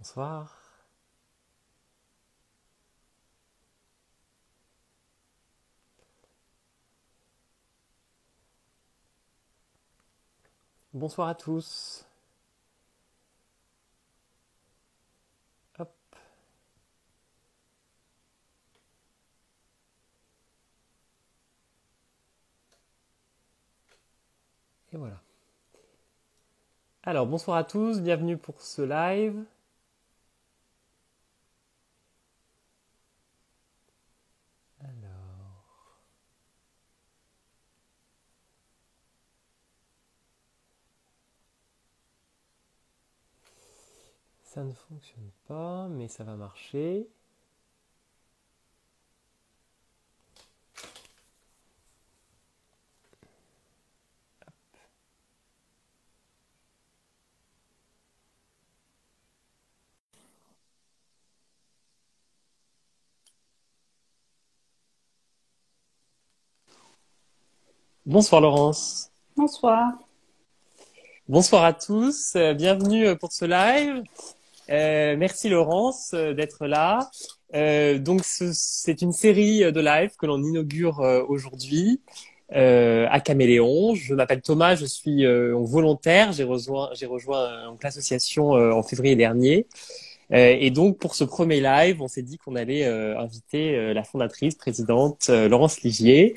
Bonsoir. Bonsoir à tous. Hop. Et voilà. Alors, bonsoir à tous, bienvenue pour ce live. Alors, ça ne fonctionne pas, mais ça va marcher. Bonsoir Laurence. Bonsoir. Bonsoir à tous, bienvenue pour ce live. Merci Laurence d'être là. C'est une série de lives que l'on inaugure aujourd'hui à Caméléon. Je m'appelle Thomas, je suis volontaire. J'ai rejoint donc l'association en février dernier. Et donc pour ce premier live, on s'est dit qu'on allait inviter la fondatrice, présidente Laurence Ligier.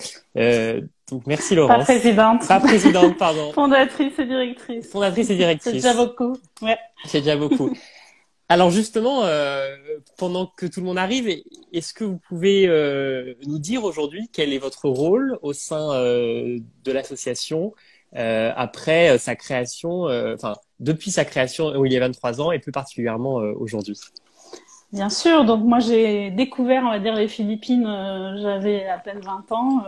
Donc merci Pas Laurence. présidente. Pas présidente, pardon. Fondatrice et directrice. Fondatrice et C'est directrice. déjà beaucoup. Ouais. C'est déjà beaucoup. Alors justement, pendant que tout le monde arrive, est-ce que vous pouvez nous dire aujourd'hui quel est votre rôle au sein de l'association après sa création, enfin depuis sa création où il y a 23 ans et plus particulièrement aujourd'hui? Bien sûr. Donc moi j'ai découvert, on va dire, les Philippines. J'avais à peine 20 ans.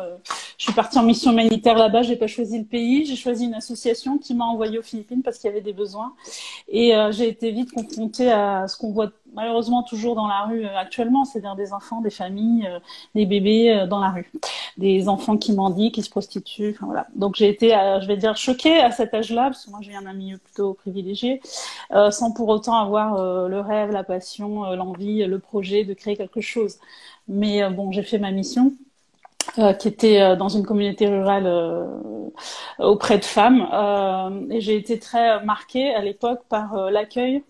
Je suis partie en mission humanitaire là-bas. J'ai pas choisi le pays. J'ai choisi une association qui m'a envoyée aux Philippines parce qu'il y avait des besoins. Et j'ai été vite confrontée à ce qu'on voit malheureusement toujours dans la rue actuellement, c'est-à-dire des enfants, des familles, des bébés dans la rue, des enfants qui mendient, qui se prostituent. Enfin, voilà. Donc j'ai été, je vais dire, choquée à cet âge-là, parce que moi je viens d'un milieu plutôt privilégié, sans pour autant avoir le rêve, la passion, l'envie, le projet de créer quelque chose. Mais bon, j'ai fait ma mission. Qui était dans une communauté rurale auprès de femmes. Et j'ai été très marquée à l'époque par l'accueil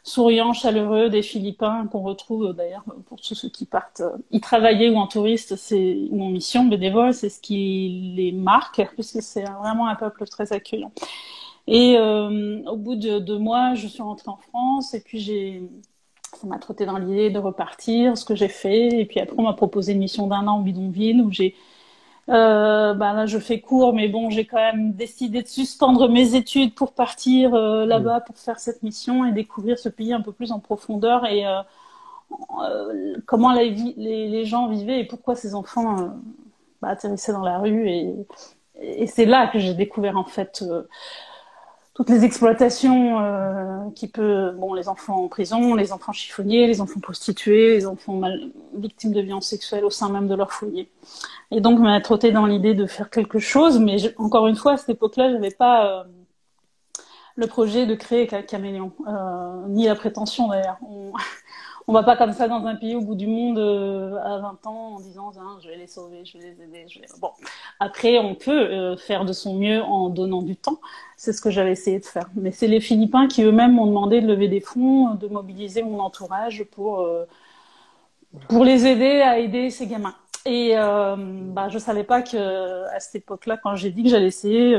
souriant, chaleureux des Philippins qu'on retrouve d'ailleurs pour tous ceux qui partent y travailler ou en touriste, ou en mission bénévole, c'est ce qui les marque puisque c'est vraiment un peuple très accueillant. Et au bout de 2 mois, je suis rentrée en France et puis ça m'a trotté dans l'idée de repartir, ce que j'ai fait. Et puis après, on m'a proposé une mission d'1 an en bidonville où là, je fais court, mais bon, j'ai quand même décidé de suspendre mes études pour partir là-bas pour faire cette mission et découvrir ce pays un peu plus en profondeur et comment les gens vivaient et pourquoi ces enfants atterrissaient dans la rue. Et c'est là que j'ai découvert en fait toutes les exploitations les enfants en prison, les enfants chiffonniers, les enfants prostitués, les enfants victimes de violences sexuelles au sein même de leur foyer. Et donc, m'a trotté dans l'idée de faire quelque chose, mais encore une fois, à cette époque-là, j'avais pas le projet de créer Caméléon, ni la prétention d'ailleurs. On va pas comme ça dans un pays au bout du monde à 20 ans en disant je vais les sauver, je vais les aider. Bon, après on peut faire de son mieux en donnant du temps. C'est ce que j'avais essayé de faire. Mais c'est les Philippins qui eux-mêmes m'ont demandé de lever des fonds, de mobiliser mon entourage pour les aider à aider ces gamins. Et je savais pas que à cette époque-là, quand j'ai dit que j'allais essayer,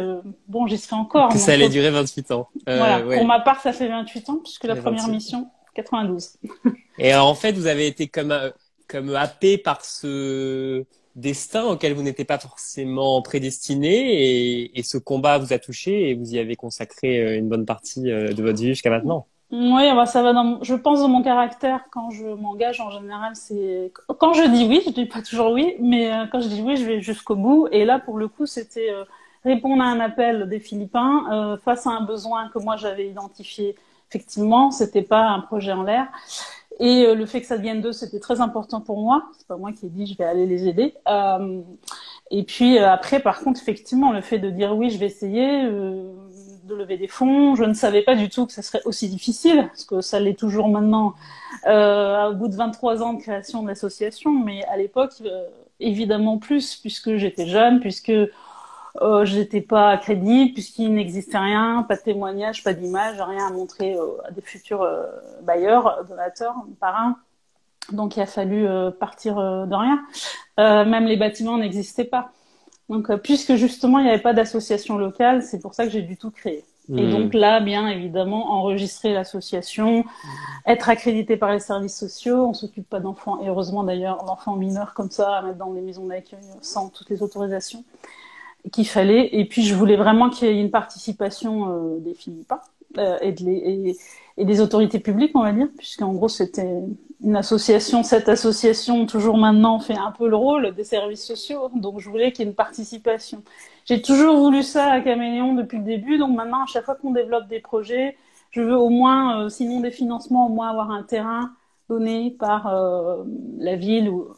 j'y serais encore. Que ça allait durer 28 ans. Voilà. Ouais. Pour ma part, ça fait 28 ans puisque la première 28. mission 92. Et alors, en fait, vous avez été comme happé par ce destin auquel vous n'étiez pas forcément prédestiné et ce combat vous a touché et vous y avez consacré une bonne partie de votre vie jusqu'à maintenant. Oui, ça va je pense dans mon caractère, quand je m'engage, en général, quand je dis oui, je dis pas toujours oui, mais quand je dis oui, je vais jusqu'au bout. Et là, pour le coup, c'était répondre à un appel des Philippins, face à un besoin que moi j'avais identifié. Effectivement, c'était pas un projet en l'air. Et le fait que ça devienne d'eux, c'était très important pour moi. C'est pas moi qui ai dit je vais aller les aider. Et puis après, par contre, effectivement, le fait de dire oui, je vais essayer, de lever des fonds. Je ne savais pas du tout que ça serait aussi difficile, parce que ça l'est toujours maintenant, au bout de 23 ans de création de l'association. Mais à l'époque, évidemment plus, puisque j'étais jeune, puisque j'étais pas crédible, puisqu'il n'existait rien, pas de témoignage, pas d'image, rien à montrer à des futurs bailleurs, donateurs, parrains. Donc il a fallu partir de rien. Même les bâtiments n'existaient pas. Donc puisque justement il n'y avait pas d'association locale, c'est pour ça que j'ai dû tout créer. Et donc là, bien évidemment, enregistrer l'association, être accrédité par les services sociaux, on s'occupe pas d'enfants, et heureusement d'ailleurs, d'enfants mineurs comme ça, à mettre dans des maisons d'accueil sans toutes les autorisations qu'il fallait. Et puis je voulais vraiment qu'il y ait une participation des Philippins et des autorités publiques, on va dire, puisqu'en gros c'était une association. Cette association, toujours maintenant, fait un peu le rôle des services sociaux, donc je voulais qu'il y ait une participation. J'ai toujours voulu ça à Caméléon depuis le début, donc maintenant à chaque fois qu'on développe des projets, je veux au moins, sinon des financements, au moins avoir un terrain donné par la ville ou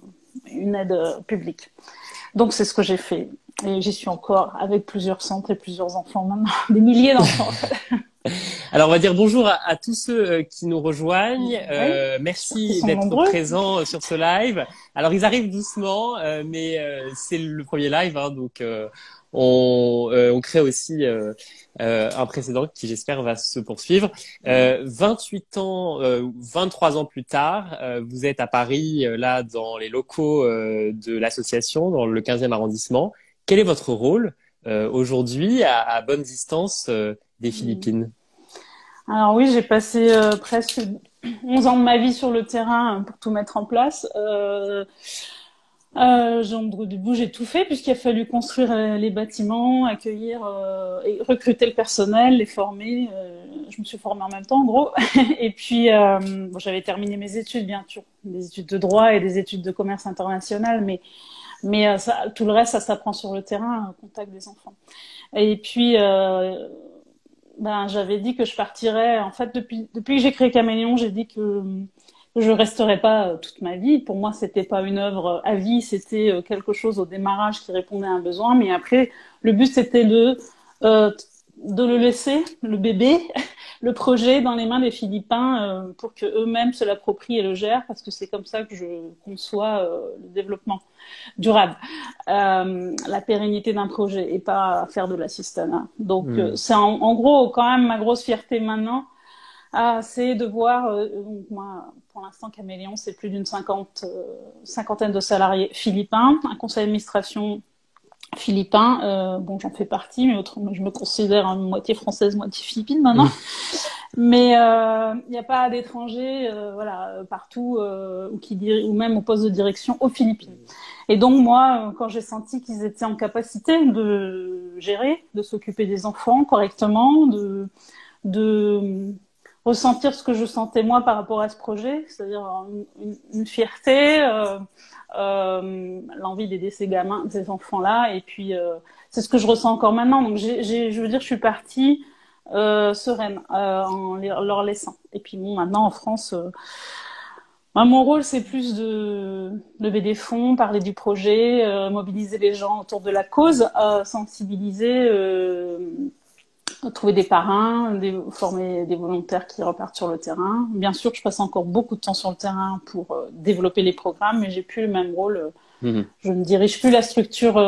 une aide publique. Donc c'est ce que j'ai fait. Et j'y suis encore avec plusieurs centres et plusieurs enfants maintenant, des milliers d'enfants. Alors, on va dire bonjour à tous ceux qui nous rejoignent. Oui, merci d'être présents sur ce live. Alors, ils arrivent doucement, mais c'est le premier live, hein, donc on crée aussi un précédent qui, j'espère, va se poursuivre. 28 ans, 23 ans plus tard, vous êtes à Paris, là, dans les locaux de l'association, dans le 15e arrondissement. Quel est votre rôle aujourd'hui, à bonne distance des Philippines? Alors oui, j'ai passé presque 11 ans de ma vie sur le terrain pour tout mettre en place. Du coup, j'ai tout fait puisqu'il a fallu construire les bâtiments, accueillir et recruter le personnel, les former. Je me suis formée en même temps, en gros. Et puis, bon, j'avais terminé mes études, bien sûr, des études de droit et des études de commerce international, mais ça, tout le reste, ça s'apprend sur le terrain, au contact des enfants. Et puis, j'avais dit que je partirais. En fait, depuis que j'ai créé Caméléon, j'ai dit que je resterai pas toute ma vie. Pour moi, c'était pas une œuvre à vie, c'était quelque chose au démarrage qui répondait à un besoin. Mais après, le but c'était de le laisser, le bébé, le projet dans les mains des Philippins pour que eux-mêmes se l'approprient et le gèrent, parce que c'est comme ça que je conçois le développement durable, la pérennité d'un projet et pas faire de l'assistanat. Donc c'est en gros quand même ma grosse fierté maintenant. C'est de voir, donc moi, pour l'instant, Caméléon, c'est plus d'une cinquantaine de salariés philippins, un conseil d'administration philippin, bon, j'en fais partie, mais autrement, je me considère moitié française, moitié philippine maintenant. Mais il n'y a pas d'étrangers, voilà, partout, ou même au poste de direction aux Philippines. Et donc moi, quand j'ai senti qu'ils étaient en capacité de gérer, de s'occuper des enfants correctement, de ressentir ce que je sentais moi par rapport à ce projet, c'est-à-dire une fierté, l'envie d'aider ces gamins, ces enfants-là, et puis c'est ce que je ressens encore maintenant. Donc je veux dire, je suis partie sereine en leur laissant. Et puis bon, maintenant en France, mon rôle c'est plus de lever des fonds, parler du projet, mobiliser les gens autour de la cause, sensibiliser. Trouver des parrains, former des volontaires qui repartent sur le terrain. Bien sûr, je passe encore beaucoup de temps sur le terrain pour développer les programmes, mais j'ai plus le même rôle. Je ne dirige plus la structure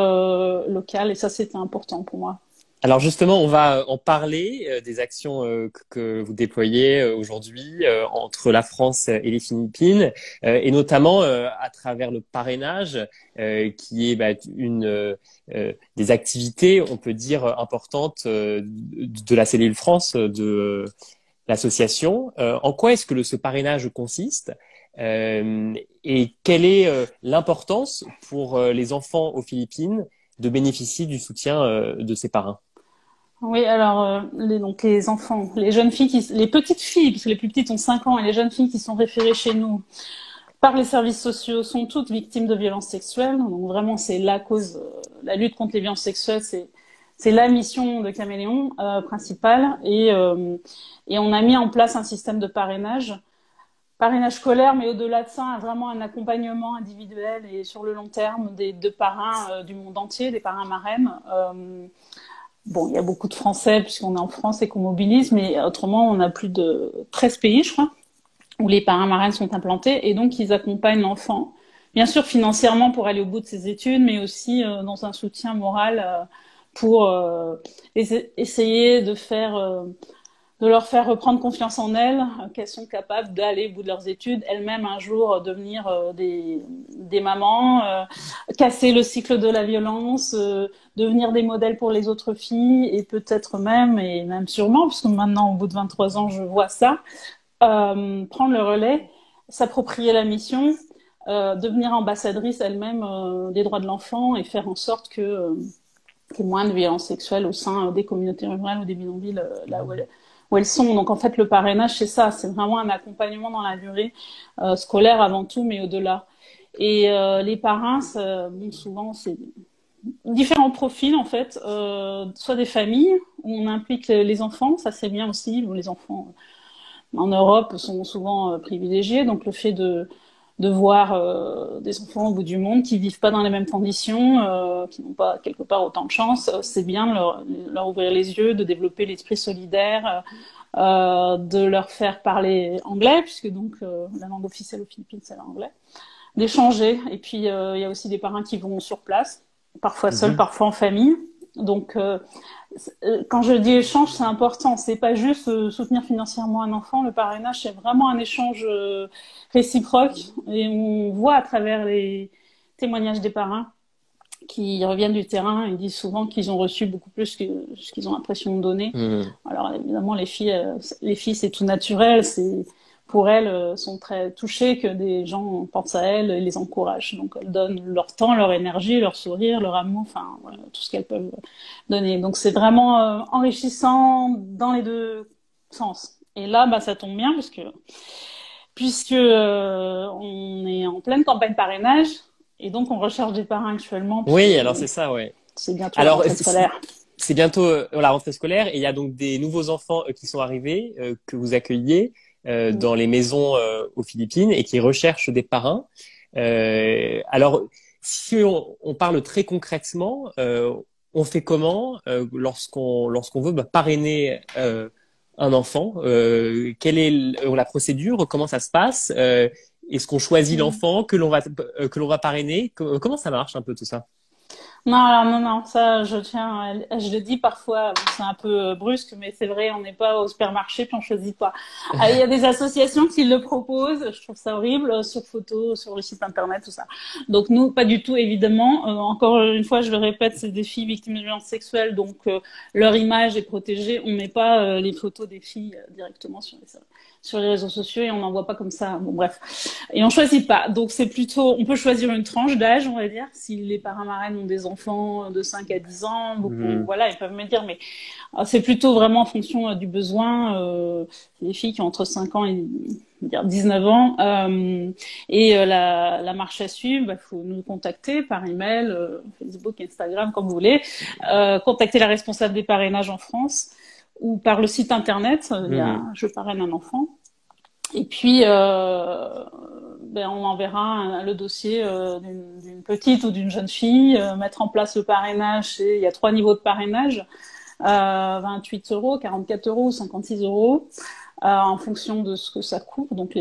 locale, et ça, c'était important pour moi. Alors justement, on va en parler des actions que vous déployez aujourd'hui entre la France et les Philippines, et notamment à travers le parrainage, qui est une des activités, on peut dire, importantes de la cellule France de l'association. En quoi est-ce que ce parrainage consiste et quelle est l'importance pour les enfants aux Philippines de bénéficier du soutien de ces parrains? Oui, alors donc les enfants, les jeunes filles, les petites filles, parce que les plus petites ont 5 ans, et les jeunes filles qui sont référées chez nous par les services sociaux sont toutes victimes de violences sexuelles. Donc vraiment, c'est la cause, la lutte contre les violences sexuelles, c'est la mission de Caméléon principale. Et on a mis en place un système de parrainage scolaire, mais au-delà de ça, vraiment un accompagnement individuel et sur le long terme de parrains du monde entier, des parrains marraines. Bon, il y a beaucoup de Français puisqu'on est en France et qu'on mobilise, mais autrement, on a plus de 13 pays, je crois, où les parrains marraines sont implantés et donc ils accompagnent l'enfant, bien sûr financièrement pour aller au bout de ses études, mais aussi dans un soutien moral pour essayer de leur faire reprendre confiance en elles, qu'elles sont capables d'aller au bout de leurs études, elles-mêmes un jour devenir des mamans, casser le cycle de la violence, devenir des modèles pour les autres filles et peut-être même, et même sûrement, parce que maintenant au bout de 23 ans je vois ça, prendre le relais, s'approprier la mission, devenir ambassadrice elle-même des droits de l'enfant et faire en sorte que qu'il y ait moins de violences sexuelles au sein des communautés rurales ou des bidonvilles là où elles sont. Donc en fait le parrainage c'est ça, c'est vraiment un accompagnement dans la durée scolaire avant tout, mais au-delà. Et les parrains, bon, souvent c'est différents profils en fait, soit des familles où on implique les enfants, ça c'est bien aussi, où les enfants en Europe sont souvent privilégiés, donc le fait de voir des enfants au bout du monde qui vivent pas dans les mêmes conditions, qui n'ont pas quelque part autant de chance, c'est bien de leur ouvrir les yeux, de développer l'esprit solidaire, de leur faire parler anglais, puisque donc la langue officielle aux Philippines c'est l'anglais, d'échanger. Et puis il y a aussi des parrains qui vont sur place, parfois seuls, parfois en famille. Donc quand je dis échange, c'est important. C'est pas juste soutenir financièrement un enfant. Le parrainage, c'est vraiment un échange réciproque. Et on voit à travers les témoignages des parrains qui reviennent du terrain, ils disent souvent qu'ils ont reçu beaucoup plus que ce qu'ils ont l'impression de donner. Alors évidemment, les filles, c'est tout naturel. Pour elles, sont très touchées que des gens pensent à elles et les encouragent. Donc elles donnent leur temps, leur énergie, leur sourire, leur amour, enfin voilà, tout ce qu'elles peuvent donner. Donc c'est vraiment enrichissant dans les deux sens. Et là, bah ça tombe bien puisque on est en pleine campagne parrainage et donc on recherche des parrains actuellement. Oui, alors c'est ça, ouais. C'est bientôt la rentrée scolaire. C'est bientôt la rentrée scolaire et il y a donc des nouveaux enfants qui sont arrivés, que vous accueillez dans les maisons aux Philippines et qui recherchent des parrains. Alors, si on parle très concrètement, on fait comment lorsqu'on veut parrainer un enfant? Quelle est la procédure? Comment ça se passe? Est-ce qu'on choisit l'enfant que l'on va parrainer? Comment ça marche un peu tout ça? Non, alors non, ça, je le dis parfois, c'est un peu brusque, mais c'est vrai, on n'est pas au supermarché puis on choisit pas. Il y a des associations qui le proposent, je trouve ça horrible, sur photo, sur le site internet, tout ça. Donc nous, pas du tout, évidemment. Encore une fois, je le répète, c'est des filles victimes de violences sexuelles, donc leur image est protégée. On met pas les photos des filles directement sur les réseaux sociaux et on n'envoie pas comme ça. Bon, bref. Et on choisit pas. Donc, c'est plutôt, on peut choisir une tranche d'âge, on va dire. Si les parrains marraines ont des enfants de 5 à 10 ans, voilà, ils peuvent me dire, mais c'est plutôt vraiment en fonction du besoin. Les filles qui ont entre 5 ans et 19 ans. La marche à suivre, bah, faut nous contacter par email, Facebook, Instagram, comme vous voulez. Contacter la responsable des parrainages en France ou par le site internet, il y a Je parraine un enfant. Et puis, on enverra le dossier d'une petite ou d'une jeune fille, mettre en place le parrainage. Il y a 3 niveaux de parrainage, 28 €, 44 €, 56 €, en fonction de ce que ça couvre. Donc,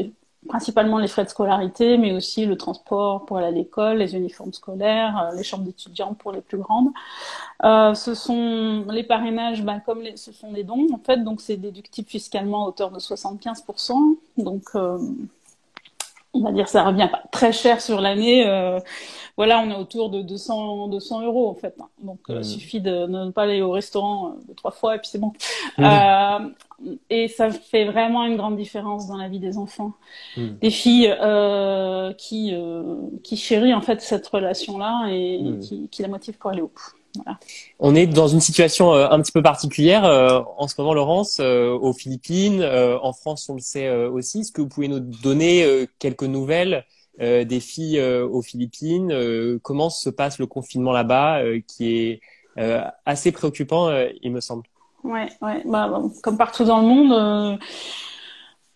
principalement les frais de scolarité, mais aussi le transport pour aller à l'école, les uniformes scolaires, les chambres d'étudiants pour les plus grandes. Ce sont les parrainages, ce sont des dons en fait, donc c'est déductible fiscalement à hauteur de 75%. Donc on va dire ça revient pas très cher sur l'année. Voilà, on est autour de 200 € en fait. Donc il suffit de ne pas aller au restaurant 2-3 fois et puis c'est bon. Et ça fait vraiment une grande différence dans la vie des enfants. Des filles qui chérissent en fait cette relation-là et qui la motivent pour aller au bout. Voilà. On est dans une situation un petit peu particulière en ce moment, Laurence, aux Philippines, en France, on le sait aussi. Est-ce que vous pouvez nous donner quelques nouvelles des filles aux Philippines? Comment se passe le confinement là-bas, qui est assez préoccupant, il me semble. Ouais. Bah, comme partout dans le monde,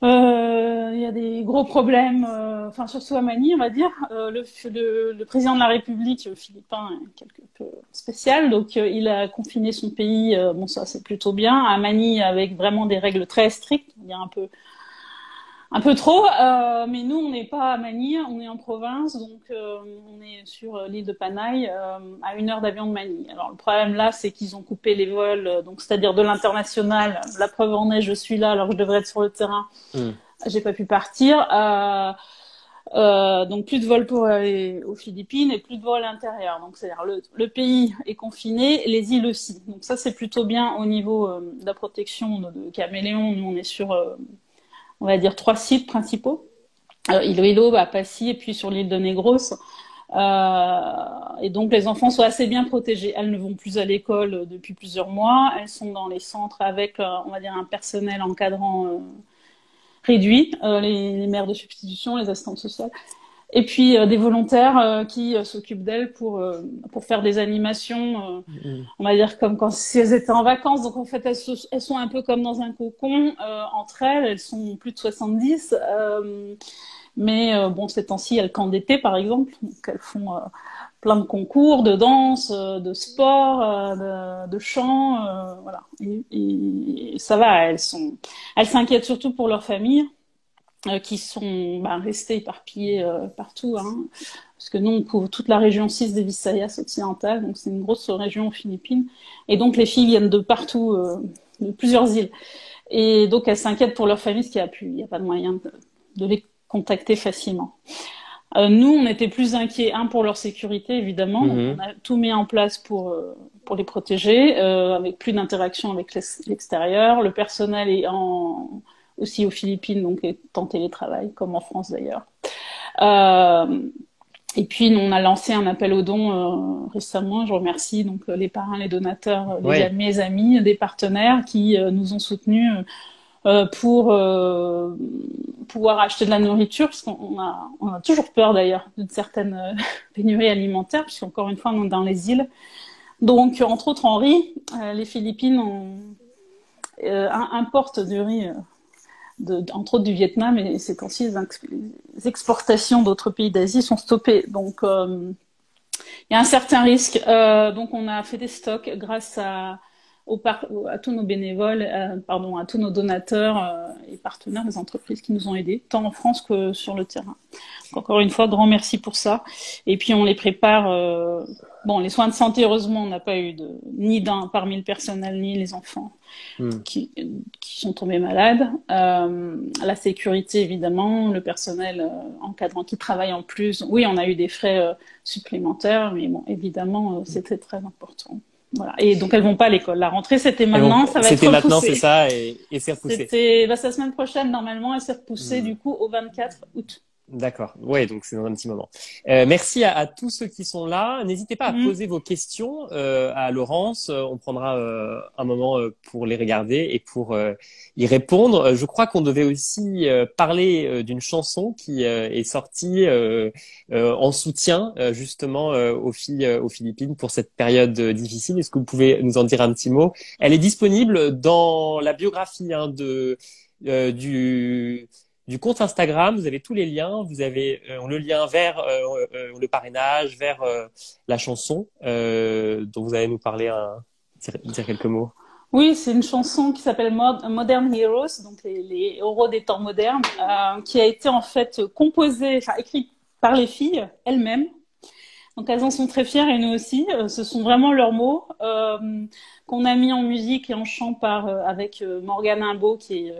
Il y a des gros problèmes, enfin surtout à Manille, on va dire. Le président de la République philippin est quelque peu spécial, donc il a confiné son pays. Bon, ça c'est plutôt bien. À Manille, avec vraiment des règles très strictes, il y a un peu trop. Mais nous, on n'est pas à Manille, on est en province, donc on est sur l'île de Panay, à 1 heure d'avion de Manille. Alors le problème là, c'est qu'ils ont coupé les vols, donc c'est-à-dire de l'international. La preuve en est, je suis là alors que je devrais être sur le terrain. J'ai pas pu partir. Donc plus de vols pour aller aux Philippines et plus de vols à l'intérieur. Donc c'est-à-dire le pays est confiné, les îles aussi. Donc ça c'est plutôt bien au niveau de la protection de caméléons. Nous on est sur on va dire 3 sites principaux. Iloilo, Passy et puis sur l'île de Negros. Et donc les enfants sont assez bien protégés. Elles ne vont plus à l'école depuis plusieurs mois. Elles sont dans les centres avec, on va dire, un personnel encadrant réduit, les mères de substitution, les assistantes sociales. Et puis des volontaires qui s'occupent d'elles pour faire des animations, on va dire comme si elles étaient en vacances. Donc en fait elles sont un peu comme dans un cocon entre elles. Elles sont plus de 70, mais bon ces temps-ci elles camp d'été par exemple. Donc elles font plein de concours de danse, de sport, de chant, voilà. Et ça va. Elles s'inquiètent surtout pour leur famille. Qui sont restés éparpillés partout, hein, parce que nous on couvre toute la région 6 des Visayas occidentales, donc c'est une grosse région aux Philippines, et donc les filles viennent de partout, de plusieurs îles, et donc elles s'inquiètent pour leur famille, parce qu'il n'y a pas de moyen de les contacter facilement. Nous on était plus inquiets, pour leur sécurité évidemment, donc on a tout mis en place pour les protéger, avec plus d'interaction avec l'extérieur. Le personnel est aussi aux Philippines, donc est en télétravail, comme en France d'ailleurs. Et puis on a lancé un appel aux dons récemment. Je remercie donc les parrains, les donateurs, mes amis, des partenaires qui nous ont soutenus pour pouvoir acheter de la nourriture, parce qu'on a toujours peur d'ailleurs d'une certaine pénurie alimentaire, puisqu'encore une fois on est dans les îles. Donc entre autres en riz, les Philippines importent du riz. Entre autres du Vietnam, et ces temps-ci, les exportations d'autres pays d'Asie sont stoppées. Donc, il y a un certain risque. Donc, on a fait des stocks grâce à tous nos bénévoles, à tous nos donateurs et partenaires des entreprises qui nous ont aidés, tant en France que sur le terrain. Donc, encore une fois, grand merci pour ça. Et puis, on les prépare. Les soins de santé, heureusement, on n'a pas eu ni parmi le personnel, ni les enfants qui sont tombés malades. La sécurité, évidemment, le personnel encadrant qui travaille en plus. Oui, on a eu des frais supplémentaires, mais bon, évidemment, c'était très important. Voilà. Et donc, elles vont pas à l'école. La rentrée, c'était maintenant, ça va être repoussé. C'était maintenant, c'est ça, et c'est repoussé. C'est la semaine prochaine, normalement, elle s'est repoussée, du coup, au 24 août. D'accord. Ouais, donc c'est dans un petit moment. Merci à tous ceux qui sont là. N'hésitez pas à poser vos questions à Laurence. On prendra un moment pour les regarder et pour y répondre. Je crois qu'on devait aussi parler d'une chanson qui est sortie en soutien justement aux filles aux Philippines pour cette période difficile. Est-ce que vous pouvez nous en dire un petit mot? Elle est disponible dans la biographie du compte Instagram. Vous avez tous les liens. Vous avez le lien vers le parrainage, vers la chanson dont vous allez nous parler, dire quelques mots. Oui, c'est une chanson qui s'appelle Modern Heroes, donc les héros des temps modernes, qui a été en fait écrite par les filles elles-mêmes. Donc elles en sont très fières et nous aussi. Ce sont vraiment leurs mots qu'on a mis en musique et en chant avec Morgane Imbeau, qui est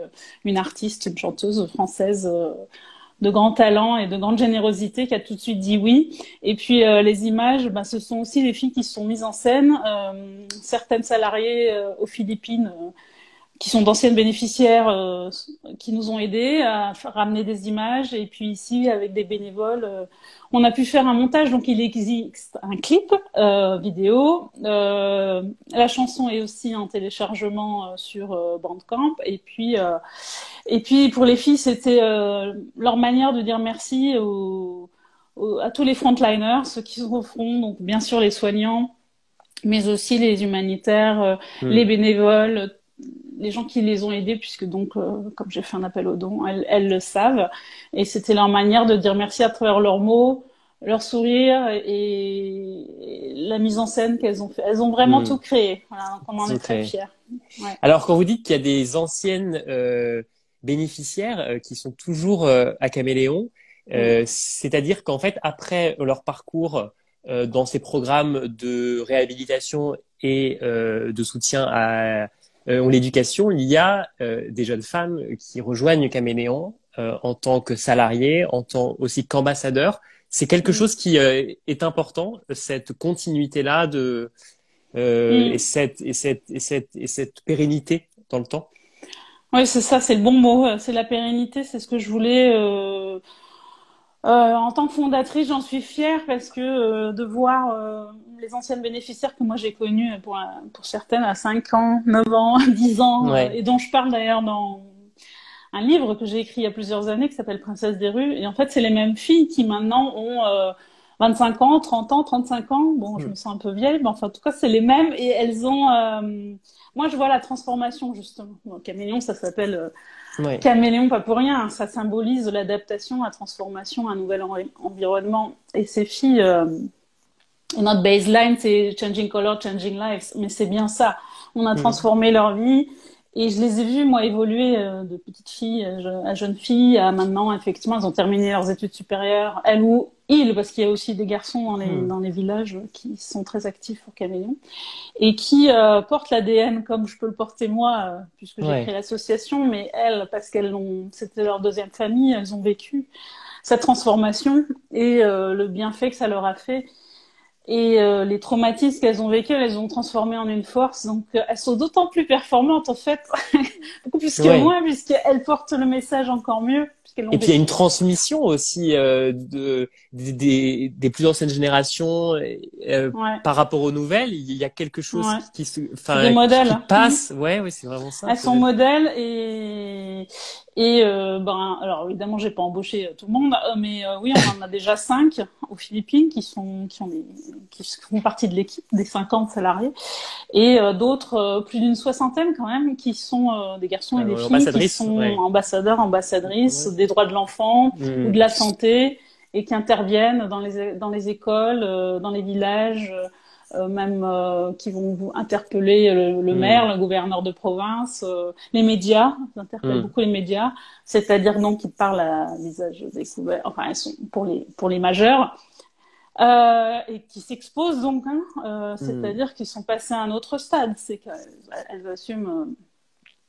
une artiste, une chanteuse française de grand talent et de grande générosité, qui a tout de suite dit oui. Et puis les images, ce sont aussi les filles qui se sont mises en scène. Certaines salariées aux Philippines qui sont d'anciennes bénéficiaires qui nous ont aidés à ramener des images. Et puis ici, avec des bénévoles, on a pu faire un montage. Donc il existe un clip vidéo. La chanson est aussi en téléchargement sur Bandcamp. Et puis pour les filles, c'était leur manière de dire merci à tous les frontliners, ceux qui sont au front, donc bien sûr les soignants, mais aussi les humanitaires, les bénévoles, les gens qui les ont aidés, puisque donc, comme j'ai fait un appel aux dons, elles le savent. Et c'était leur manière de dire merci à travers leurs mots, leur sourire et la mise en scène qu'elles ont fait. Elles ont vraiment tout créé. Voilà, donc on en est très fiers. Ouais. Alors, quand vous dites qu'il y a des anciennes bénéficiaires qui sont toujours à Caméléon, c'est-à-dire qu'en fait, après leur parcours dans ces programmes de réhabilitation et de soutien à l'éducation, il y a des jeunes femmes qui rejoignent Caméléon en tant que salariées, en tant aussi qu'ambassadeurs. C'est quelque chose qui est important, cette continuité-là de et cette pérennité dans le temps. Oui, c'est ça, c'est le bon mot. C'est la pérennité, c'est ce que je voulais. En tant que fondatrice, j'en suis fière parce que de voir les anciennes bénéficiaires que moi j'ai connues, pour certaines à 5 ans, 9 ans, 10 ans, et dont je parle d'ailleurs dans un livre que j'ai écrit il y a plusieurs années qui s'appelle Princesse des rues. Et en fait, c'est les mêmes filles qui maintenant ont 25 ans, 30 ans, 35 ans. Bon, je me sens un peu vieille, mais enfin, en tout cas, c'est les mêmes. Et elles ont... moi, je vois la transformation, justement. Bon, Caméléon, ça s'appelle Caméléon, pas pour rien. Ça symbolise l'adaptation, la transformation à un nouvel environnement. Et ces filles... notre baseline, c'est changing color, changing lives. Mais c'est bien ça. On a transformé leur vie. Et je les ai vues, moi, évoluer de petites filles à jeunes filles, à maintenant, effectivement, elles ont terminé leurs études supérieures, elles ou ils, parce qu'il y a aussi des garçons dans les villages qui sont très actifs pour Caméléon, et qui portent l'ADN comme je peux le porter moi, puisque j'ai créé l'association, mais elles, parce c'était leur deuxième famille, elles ont vécu cette transformation et le bienfait que ça leur a fait. Et les traumatismes qu'elles ont vécus, elles les ont transformés en une force. Donc, elles sont d'autant plus performantes, en fait, beaucoup plus que moi, puisqu'elles portent le message encore mieux. Et puis, il y a une transmission aussi des plus anciennes générations par rapport aux nouvelles. Il y a quelque chose qui passe. Ouais, c'est vraiment ça. Elles sont modèles alors évidemment, j'ai pas embauché tout le monde, mais oui, on en a déjà 5 aux Philippines qui font partie de l'équipe des 50 salariés, et d'autres, plus d'une soixantaine quand même, qui sont des garçons et des filles qui sont ambassadeurs, ambassadrices des droits de l'enfant ou de la santé, et qui interviennent dans les écoles, dans les villages. Qui vont interpeller le maire, le gouverneur de province, les médias, ils interpellent beaucoup les médias, c'est-à-dire donc qu'ils parlent à visage découvert, enfin elles sont pour les majeurs, et qui s'exposent donc, c'est-à-dire qu'ils sont passés à un autre stade, c'est qu'elles assument,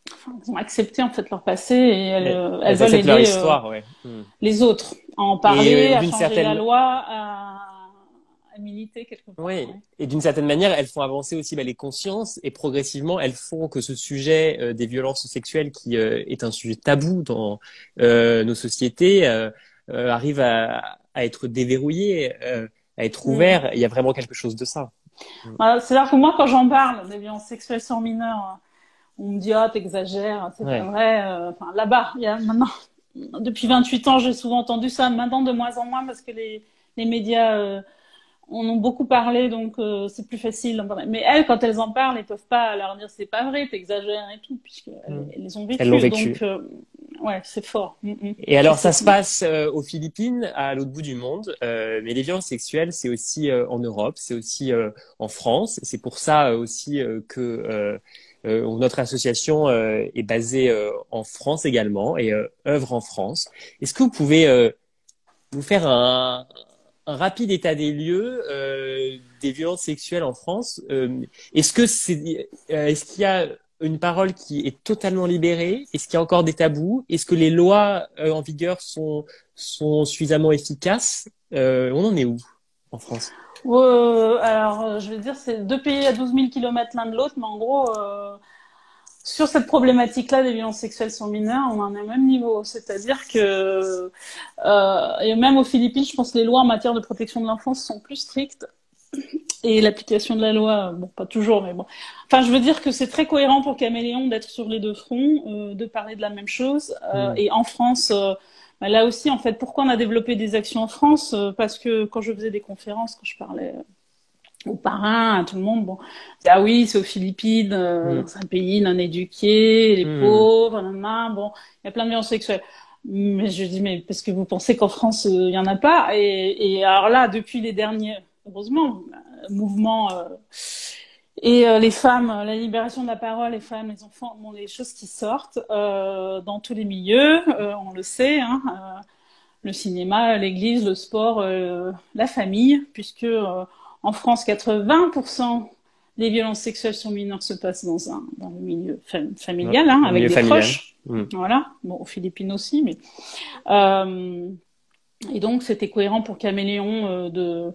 elles ont accepté en fait leur passé et elles veulent aider leur histoire, les autres, à en parler, à changer la loi, à militer quelque part. Oui, et d'une certaine manière, elles font avancer aussi les consciences, et progressivement, elles font que ce sujet des violences sexuelles, qui est un sujet tabou dans nos sociétés, arrive à être déverrouillé, à être ouvert. Il y a vraiment quelque chose de ça. C'est-à-dire que moi, quand j'en parle des violences sexuelles sur mineurs, on me dit « Ah, t'exagères, c'est pas vrai. » Enfin, là-bas, il y a maintenant, depuis 28 ans, j'ai souvent entendu ça, maintenant de moins en moins, parce que les médias... on en a beaucoup parlé, donc c'est plus facile. Mais elles, quand elles en parlent, elles peuvent pas leur dire c'est pas vrai, t'exagères et tout, puisqu'elles les ont vécues. Elles l'ont vécu. Donc, c'est fort. Et alors, ça se passe aux Philippines, à l'autre bout du monde, mais les violences sexuelles, c'est aussi en Europe, c'est aussi en France. C'est pour ça aussi que notre association est basée en France également et œuvre en France. Est-ce que vous pouvez nous faire un rapide état des lieux des violences sexuelles en France? Est-ce qu'il y a une parole qui est totalement libérée? Est-ce qu'il y a encore des tabous? Est-ce que les lois en vigueur sont suffisamment efficaces? On en est où en France? Alors, je vais dire, c'est 2 pays à 12 000 kilomètres l'un de l'autre, mais en gros, sur cette problématique-là des violences sexuelles sur mineurs, on en est au même niveau. C'est-à-dire que, et même aux Philippines, je pense que les lois en matière de protection de l'enfance sont plus strictes. Et l'application de la loi, bon, pas toujours, mais bon. Enfin, je veux dire que c'est très cohérent pour Caméléon d'être sur les deux fronts, de parler de la même chose. Et en France, là aussi, en fait, pourquoi on a développé des actions en France? Parce que quand je faisais des conférences, quand je parlais aux parrains, à tout le monde. Bon, ah oui, c'est aux Philippines, c'est un pays non éduqué, les pauvres, nanana. Bon, il y a plein de violences sexuelles. Mais je dis, mais parce que vous pensez qu'en France, il y en a pas. Et alors là, depuis les derniers, heureusement, mouvements les femmes, la libération de la parole, les femmes, les enfants, bon, les choses qui sortent dans tous les milieux, on le sait, hein, le cinéma, l'église, le sport, la famille, puisque en France, 80% des violences sexuelles sur mineurs se passent dans le milieu familial, hein, avec des proches. Voilà. Bon, aux Philippines aussi, mais et donc c'était cohérent pour Caméléon de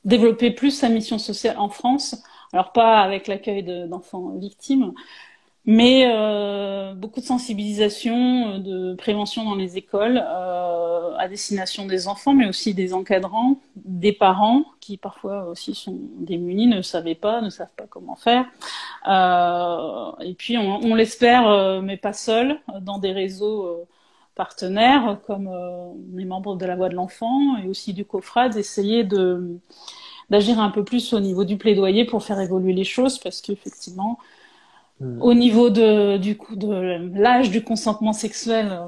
développer plus sa mission sociale en France. Alors pas avec l'accueil d'enfants victimes, mais beaucoup de sensibilisation, de prévention dans les écoles, à destination des enfants, mais aussi des encadrants, des parents qui parfois aussi sont démunis, ne savent pas comment faire. Et puis on l'espère, mais pas seul, dans des réseaux partenaires comme les membres de la Voix de l'enfant et aussi du COFRAD, essayer d'agir un peu plus au niveau du plaidoyer pour faire évoluer les choses, parce qu'effectivement, au niveau de l'âge du consentement sexuel,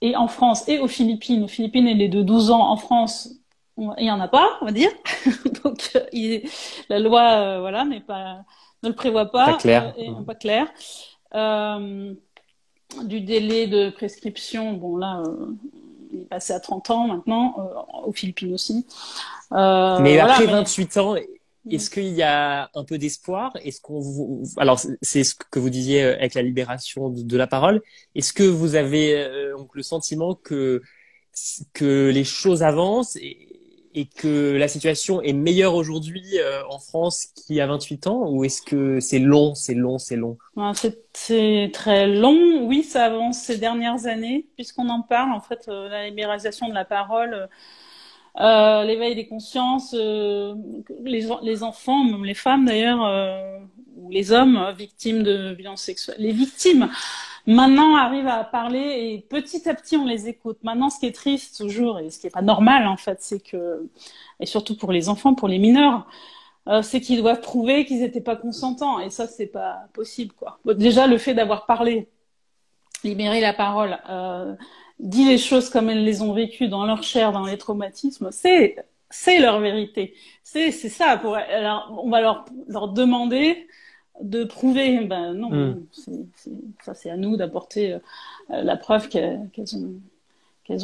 et en France et aux Philippines il est de 12 ans, en France, il y en a pas, on va dire. Donc, la loi, voilà, ne le prévoit pas. Pas clair. Pas clair. Du délai de prescription, bon là, il est passé à 30 ans maintenant, aux Philippines aussi. Mais après 28 ans, est-ce qu'il y a un peu d'espoir? Alors c'est ce que vous disiez avec la libération de la parole. Est-ce que vous avez donc le sentiment que les choses avancent et que la situation est meilleure aujourd'hui en France qu'il y a 28 ans, ou est-ce que c'est long? C'est très long. Oui, ça avance ces dernières années, puisqu'on en parle. En fait, la libération de la parole, l'éveil des consciences, les enfants, même les femmes d'ailleurs, ou les hommes victimes de violences sexuelles. Les victimes, maintenant, arrivent à parler et petit à petit, on les écoute. Maintenant, ce qui est triste toujours, et ce qui est pas normal en fait, c'est que, et surtout pour les enfants, pour les mineurs, c'est qu'ils doivent prouver qu'ils n'étaient pas consentants. Et ça, c'est pas possible, quoi. Bon, déjà, le fait d'avoir parlé, libéré la parole, dit les choses comme elles les ont vécues dans leur chair, dans les traumatismes, c'est leur vérité. C'est ça. Alors, on va leur demander de prouver. Ben non, ça c'est à nous d'apporter la preuve qu'elles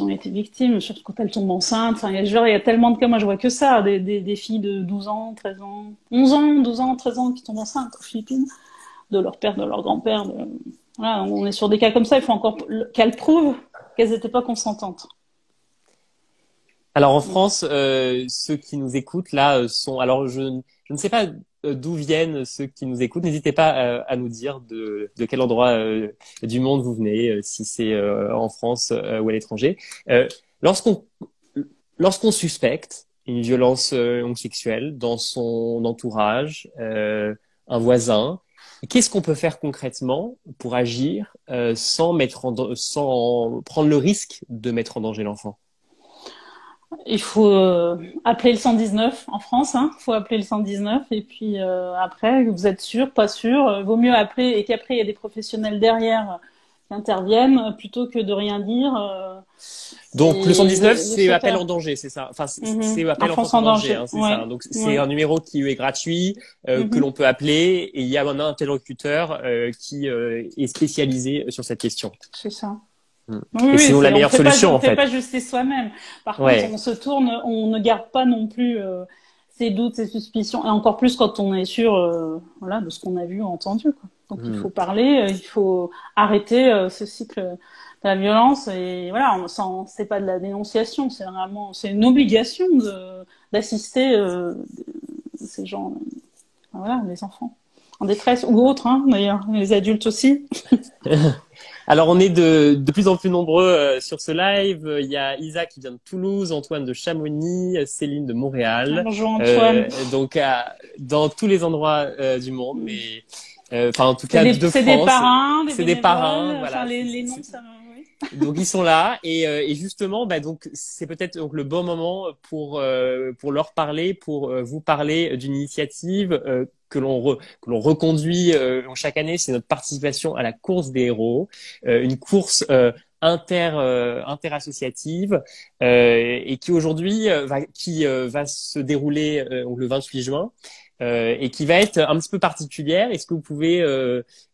ont été victimes, surtout quand elles tombent enceintes. Enfin, il y a tellement de cas, moi je vois que ça, des filles de 12 ans, 13 ans, 11 ans, 12 ans, 13 ans qui tombent enceintes aux Philippines, de leur père, de leur grand-père. Voilà, on est sur des cas comme ça, il faut encore qu'elles prouvent qu'elles n'étaient pas consentantes. Alors en France, ceux qui nous écoutent là sont... Alors je ne sais pas d'où viennent ceux qui nous écoutent. N'hésitez pas à nous dire de quel endroit du monde vous venez, si c'est en France ou à l'étranger. Lorsqu'on suspecte une violence sexuelle dans son entourage, un voisin, qu'est-ce qu'on peut faire concrètement pour agir sans prendre le risque de mettre en danger l'enfant? Il faut appeler le 119 en France, hein. Il faut appeler le 119 et puis après, vous êtes sûr, pas sûr, vaut mieux appeler et qu'après il y a des professionnels derrière qui interviennent plutôt que de rien dire. Donc le 119, c'est appel en danger, c'est ça. Enfin, c'est appel enfant en danger, hein, c'est ça. Donc c'est un numéro qui est gratuit, que l'on peut appeler, et il y a maintenant un interlocuteur qui est spécialisé sur cette question. C'est ça. Et sinon la meilleure solution en fait. On ne fait pas justice soi-même. Par contre, on se tourne, on ne garde pas non plus ses doutes, ses suspicions, et encore plus quand on est sûr, voilà, de ce qu'on a vu ou entendu, quoi. Donc il faut parler, il faut arrêter ce cycle de la violence, et voilà, c'est pas de la dénonciation, c'est une obligation d'assister ces gens, voilà, les enfants en détresse ou autres, hein, d'ailleurs, les adultes aussi. Alors, on est de plus en plus nombreux sur ce live. Il y a Isa qui vient de Toulouse, Antoine de Chamonix, Céline de Montréal. Bonjour Antoine. Donc, dans tous les endroits du monde, mais en tout cas de France. C'est des parrains, c'est des parrains. Voilà. Les noms, ça. Oui. Donc ils sont là et justement donc c'est peut-être donc le bon moment pour leur parler, pour vous parler d'une initiative que l'on reconduit chaque année. C'est notre participation à la course des héros, une course interassociative et qui aujourd'hui va se dérouler donc le 28 juin. Et qui va être un petit peu particulière. Est-ce que vous pouvez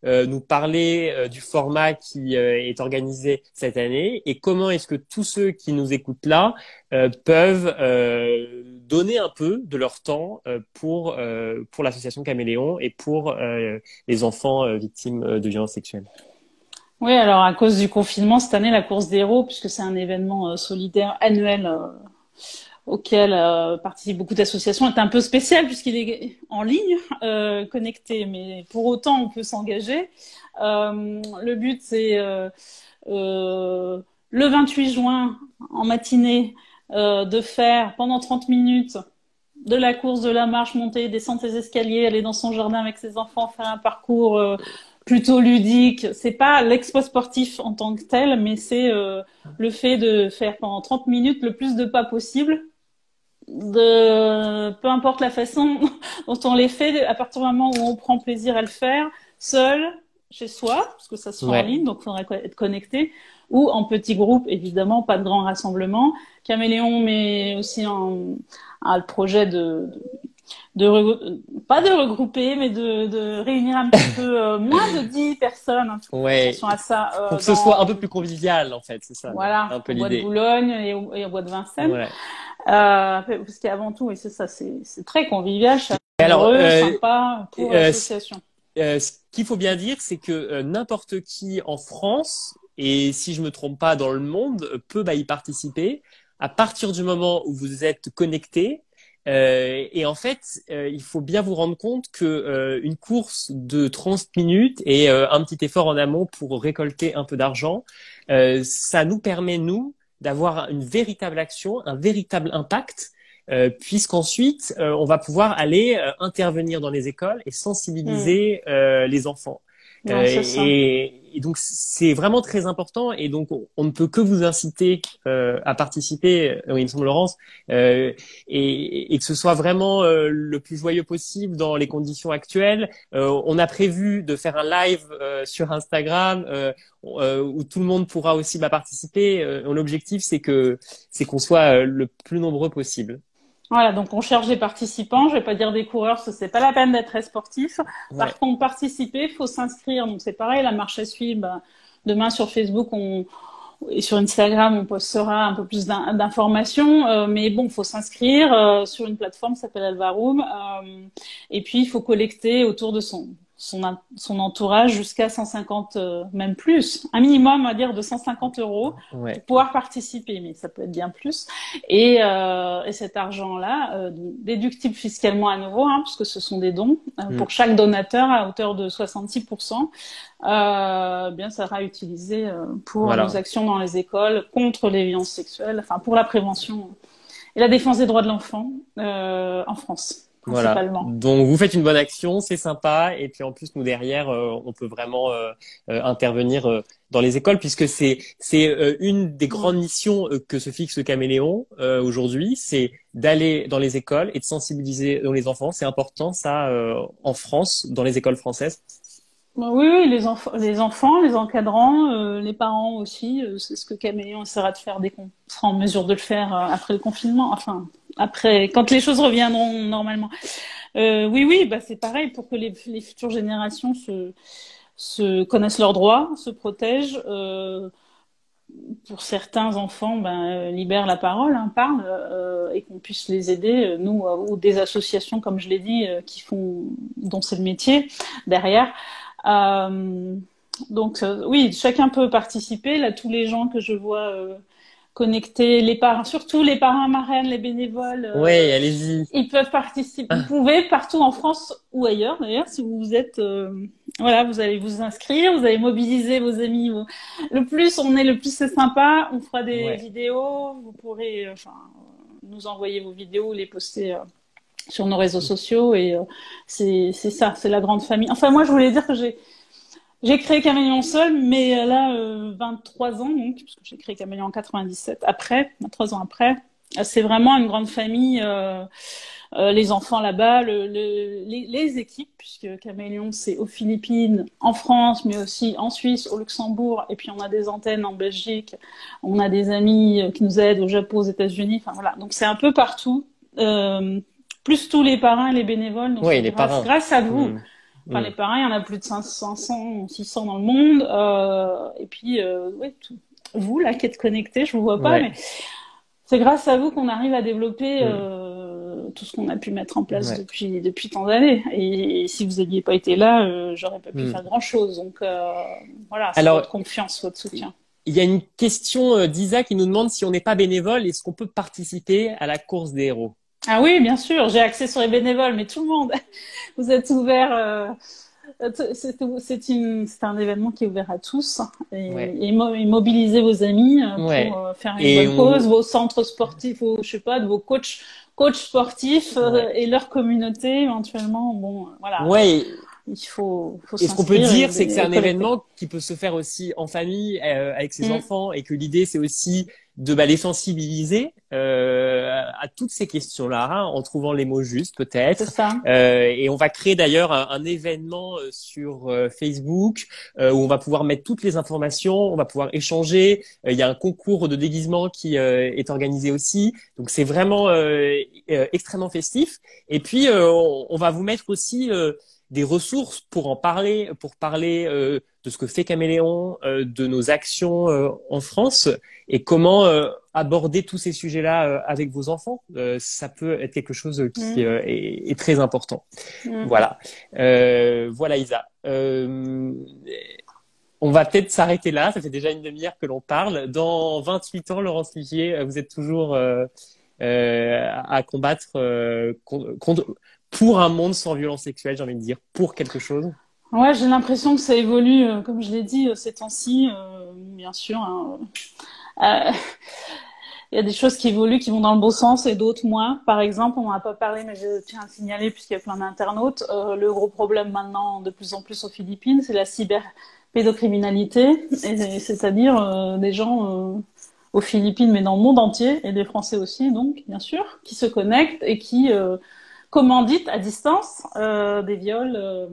nous parler du format qui est organisé cette année et comment est-ce que tous ceux qui nous écoutent là peuvent donner un peu de leur temps pour l'association Caméléon et pour les enfants victimes de violences sexuelles? Oui, alors à cause du confinement, cette année, la course des héros, puisque c'est un événement solidaire annuel auquel participent beaucoup d'associations, est un peu spécial puisqu'il est en ligne, connecté, mais pour autant on peut s'engager. Le but c'est le 28 juin en matinée de faire pendant 30 minutes de la course, de la marche, monter, descendre ses escaliers, aller dans son jardin avec ses enfants, faire un parcours plutôt ludique. C'est pas l'expo sportif en tant que tel, mais c'est le fait de faire pendant 30 minutes le plus de pas possible, peu importe la façon dont on les fait, à partir du moment où on prend plaisir à le faire, seul, chez soi, parce que ça se fait en ligne, donc il faudrait être connecté, ou en petit groupe, évidemment, pas de grand rassemblement. Caméléon met aussi le projet pas de regrouper, mais de réunir un petit peu moins de 10 personnes. Attention à ça. Pour que ce soit un peu plus convivial, en fait, c'est ça. Voilà, un peu au bois de Boulogne et au bois de Vincennes. Ouais. Parce qu'avant tout, et c'est ça, c'est très convivial, chaleureux, sympa pour l'association. Ce qu'il faut bien dire, c'est que n'importe qui en France, et si je me trompe pas dans le monde, peut y participer à partir du moment où vous êtes connecté. Et en fait, il faut bien vous rendre compte que une course de 30 minutes et un petit effort en amont pour récolter un peu d'argent, ça nous permet, nous, d'avoir une véritable action, un véritable impact, puisqu'ensuite, on va pouvoir aller intervenir dans les écoles et sensibiliser les enfants. Et donc c'est vraiment très important et donc on ne peut que vous inciter à participer, il me semble Laurence, et que ce soit vraiment le plus joyeux possible dans les conditions actuelles. On a prévu de faire un live sur Instagram où tout le monde pourra aussi participer. L'objectif c'est qu'on soit le plus nombreux possible. Voilà, donc on cherche des participants. Je vais pas dire des coureurs, parce que c'est pas la peine d'être très sportif. Par contre, participer, faut s'inscrire. Donc c'est pareil, la marche à suivre. Demain sur Facebook et sur Instagram, on postera un peu plus d'informations. Mais bon, faut s'inscrire sur une plateforme qui s'appelle Alvaroom. Et puis il faut collecter autour de son entourage jusqu'à 150, même plus, un minimum, on va dire, de 150 € pour pouvoir participer, mais ça peut être bien plus. Et cet argent-là, déductible fiscalement à nouveau, puisque ce sont des dons, pour chaque donateur à hauteur de 66%, bien ça sera utilisé pour nos actions dans les écoles contre les violences sexuelles, enfin pour la prévention et la défense des droits de l'enfant en France. Voilà. Donc vous faites une bonne action, c'est sympa, et puis en plus nous derrière, on peut vraiment intervenir dans les écoles puisque c'est une des grandes missions que se fixe le Caméléon aujourd'hui, c'est d'aller dans les écoles et de sensibiliser les enfants. C'est important ça en France, dans les écoles françaises. Oui, les enfants, les encadrants, les parents aussi. C'est ce que Caméléon essaiera de faire dès qu'on sera en mesure de le faire après le confinement. Enfin, après, quand les choses reviendront normalement. Oui, c'est pareil pour que les futures générations se connaissent leurs droits, se protègent. Pour certains enfants, libèrent la parole, parlent, et qu'on puisse les aider, nous ou des associations, comme je l'ai dit, dont c'est le métier derrière. Donc oui, chacun peut participer. Là, tous les gens que je vois connectés, les parents, surtout les parents marraines, les bénévoles. Oui, allez-y. Ils peuvent participer. Vous pouvez partout en France ou ailleurs d'ailleurs, si vous êtes. Vous allez vous inscrire, vous allez mobiliser vos amis. Le plus c'est sympa. On fera des vidéos. Vous pourrez, nous envoyer vos vidéos, les poster. Sur nos réseaux sociaux et c'est ça, c'est la grande famille. Enfin moi je voulais dire que J'ai créé Caméléon seul, mais là, 23 ans, donc, parce que j'ai créé Caméléon en 97, après, 3 ans après. C'est vraiment une grande famille, les enfants là-bas, les équipes, puisque Caméléon, c'est aux Philippines, en France, mais aussi en Suisse, au Luxembourg, et puis on a des antennes en Belgique, on a des amis qui nous aident au Japon, aux États-Unis, enfin voilà. Donc c'est un peu partout, plus tous les parrains et les bénévoles, donc Oui, c'est les parrains. grâce à vous. Mm. Enfin, Mm. les parrains, il y en a plus de 500, 500, 600 dans le monde. Et puis, ouais, vous, là, qui êtes connectés, je vous vois pas, Ouais. mais c'est grâce à vous qu'on arrive à développer Mm. tout ce qu'on a pu mettre en place Ouais. depuis tant d'années. Et si vous n'aviez pas été là, j'aurais pas pu Mm. faire grand-chose. Donc, voilà, c'est Alors, votre confiance, votre soutien. il y a une question d'Isa qui nous demande si on n'est pas bénévole, est-ce qu'on peut participer à la course des héros? Ah oui, bien sûr, j'ai accès sur les bénévoles, mais tout le monde, vous êtes ouvert. C'est un événement qui est ouvert à tous Ouais. et mobilisez vos amis Ouais. pour faire une Et bonne cause, vos centres sportifs, je sais pas, de vos coachs sportifs ouais. et leur communauté éventuellement. Bon, voilà, Ouais. il faut Et ce qu'on peut s'inscrire dire, c'est que c'est et un collecter. événement qui peut se faire aussi en famille, avec ses Mm, enfants, et que l'idée, c'est aussi de les sensibiliser à toutes ces questions-là, hein, en trouvant les mots justes c'est peut-être. ça. Et on va créer d'ailleurs un événement sur Facebook où on va pouvoir mettre toutes les informations, on va pouvoir échanger. Il y a un concours de déguisement qui est organisé aussi, donc c'est vraiment extrêmement festif. Et puis on va vous mettre aussi des ressources pour en parler, pour parler de ce que fait Caméléon, de nos actions en France et comment aborder tous ces sujets-là avec vos enfants. Ça peut être quelque chose qui Mm, est très important. mm. Voilà. Voilà Isa. On va peut-être s'arrêter là. Ça fait déjà une demi-heure que l'on parle. Dans 28 ans, Laurence Ligier, vous êtes toujours à combattre pour un monde sans violence sexuelle, j'ai envie de dire, pour quelque chose. Ouais, j'ai l'impression que ça évolue, comme je l'ai dit, ces temps-ci, bien sûr, hein. Euh, Il y a des choses qui évoluent, qui vont dans le bon sens et d'autres moins. Par exemple, on n'en a pas parlé, mais je tiens à signaler, puisqu'il y a plein d'internautes, le gros problème maintenant, de plus en plus aux Philippines, c'est la cyberpédocriminalité, c'est-à-dire des gens aux Philippines, mais dans le monde entier, et des Français aussi, donc, bien sûr, qui se connectent et qui commanditent à distance des viols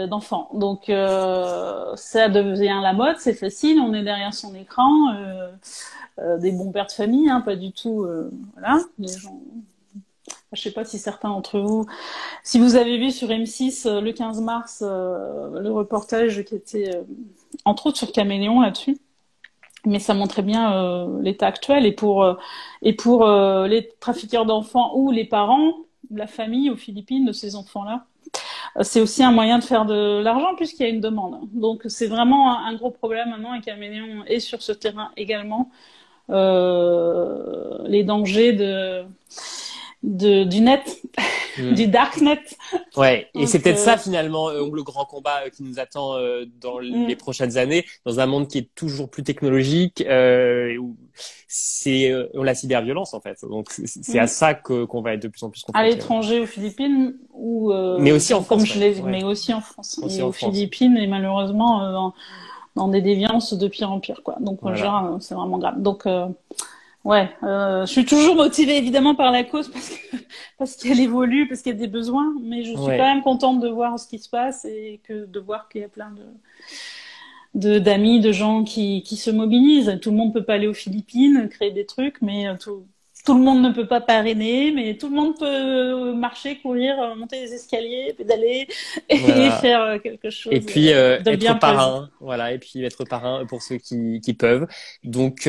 d'enfants. Donc, ça devient la mode, c'est facile, on est derrière son écran. Des bons pères de famille, hein, pas du tout. Voilà, les gens. Je sais pas si certains d'entre vous, si vous avez vu sur M6 le 15 mars le reportage qui était entre autres sur Caméléon là-dessus, mais ça montrait bien l'état actuel et pour les trafiqueurs d'enfants ou les parents, la famille aux Philippines de ces enfants-là. C'est aussi un moyen de faire de l'argent puisqu'il y a une demande. Donc c'est vraiment un gros problème maintenant et Caméléon est sur ce terrain également. Les dangers du net, du darknet. Ouais, et c'est Donc, peut-être ça finalement le grand combat qui nous attend dans les prochaines années, dans un monde qui est toujours plus technologique, où c'est la cyberviolence en fait. Donc c'est à ça qu'on va être de plus en plus à confronté. l'étranger, aux Philippines, ou Mais aussi en comme France, je l'ai, ouais. mais aussi en France, Aussi et en aux France. Philippines, et malheureusement dans des déviances de pire en pire, quoi. Donc Voilà. genre, c'est vraiment grave. Donc ouais, je suis toujours motivée évidemment par la cause parce qu'elle évolue, parce qu'il y a des besoins, mais je suis Ouais. quand même contente de voir ce qui se passe et de voir qu'il y a plein d'amis, de gens qui se mobilisent. Tout le monde peut pas aller aux Philippines, créer des trucs, mais tout le monde ne peut pas parrainer, mais tout le monde peut marcher, courir, monter les escaliers, pédaler et Voilà. faire quelque chose Et puis de bien être parrain, voilà, et puis être parrain pour ceux qui peuvent. Donc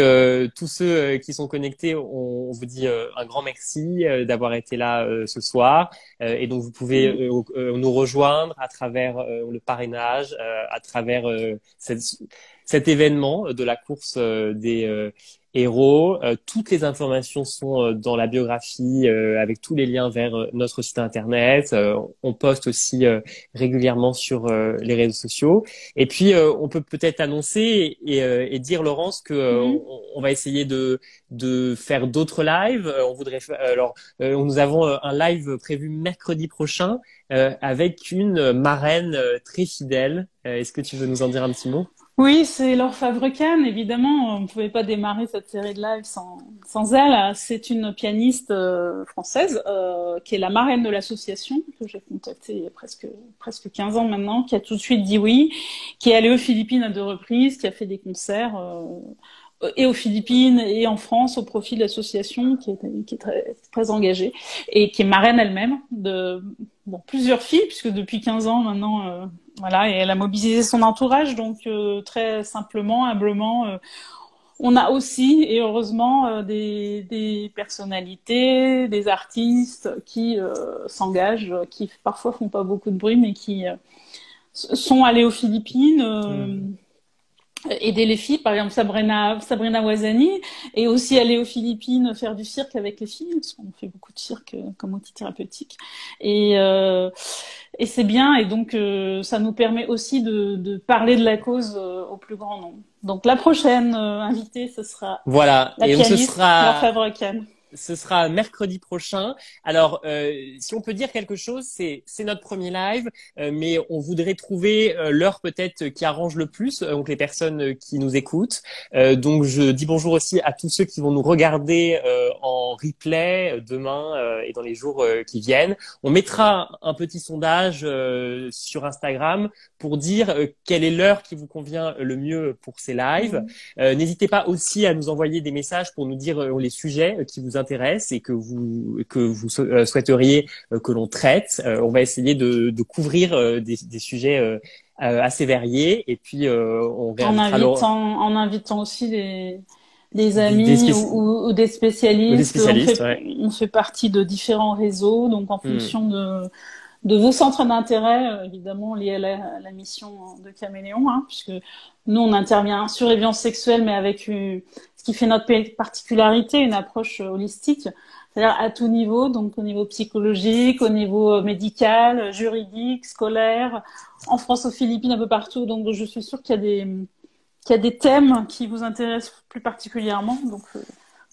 tous ceux qui sont connectés, on vous dit un grand merci d'avoir été là ce soir. Et donc vous pouvez nous rejoindre à travers le parrainage, à travers cet événement de la course des héros. Toutes les informations sont dans la biographie avec tous les liens vers notre site internet. On poste aussi régulièrement sur les réseaux sociaux. Et puis, on peut peut-être annoncer et dire, Laurence, que on va essayer de faire d'autres lives. On voudrait nous avons un live prévu mercredi prochain avec une marraine très fidèle. Est-ce que tu veux nous en dire un petit mot? Oui, c'est Laure Favre-Kahn, évidemment. On ne pouvait pas démarrer cette série de live sans elle. C'est une pianiste française qui est la marraine de l'association, que j'ai contactée il y a presque 15 ans maintenant, qui a tout de suite dit oui, qui est allée aux Philippines à 2 reprises, qui a fait des concerts et aux Philippines et en France au profit de l'association, qui est très, très engagée et qui est marraine elle-même de plusieurs filles, puisque depuis 15 ans maintenant, voilà, et elle a mobilisé son entourage. Donc très simplement, humblement, on a aussi, et heureusement, des personnalités, des artistes qui s'engagent, qui parfois font pas beaucoup de bruit, mais qui sont allés aux Philippines. Aider les filles, par exemple Sabrina Ouazani, et aussi aller aux Philippines faire du cirque avec les filles, parce qu'on fait beaucoup de cirque comme outil thérapeutique. Et c'est bien, et donc ça nous permet aussi de parler de la cause au plus grand nombre. Donc la prochaine invitée, ce sera voilà. la pianiste Laure Favre-Kahn. Ce sera mercredi prochain. Alors, si on peut dire quelque chose, c'est notre premier live, mais on voudrait trouver l'heure peut-être qui arrange le plus, donc les personnes qui nous écoutent. Donc, je dis bonjour aussi à tous ceux qui vont nous regarder en replay demain et dans les jours qui viennent. On mettra un petit sondage sur Instagram pour dire quelle est l'heure qui vous convient le mieux pour ces lives. N'hésitez pas aussi à nous envoyer des messages pour nous dire les sujets qui vous intéressent et que vous souhaiteriez que l'on traite. On va essayer de couvrir des sujets assez variés, et puis on réinvitera en invitant aussi des amis ou des spécialistes. On fait partie de différents réseaux, donc en fonction de vos centres d'intérêt, évidemment liés à la mission de Caméléon, puisque nous on intervient sur les violences sexuelles, mais avec ce qui fait notre particularité, une approche holistique, c'est-à-dire à tout niveau, donc au niveau psychologique, au niveau médical, juridique, scolaire, en France, aux Philippines, un peu partout. Donc je suis sûre qu'il y a des thèmes qui vous intéressent plus particulièrement. Donc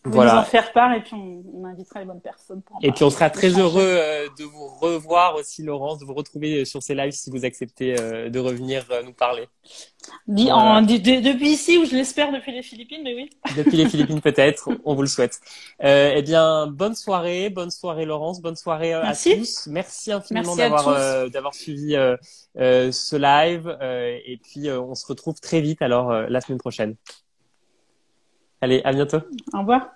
vous pouvez nous en faire part, et puis on invitera les bonnes personnes pour en parler. Et puis on sera très heureux de vous revoir aussi, Laurence, de vous retrouver sur ces lives si vous acceptez de revenir nous parler. Depuis ici, ou je l'espère depuis les Philippines, mais oui. Depuis les Philippines peut-être, on vous le souhaite. Eh bien, bonne soirée Laurence, bonne soirée à tous. Merci infiniment d'avoir suivi ce live, et puis on se retrouve très vite alors la semaine prochaine. Allez, à bientôt. Au revoir.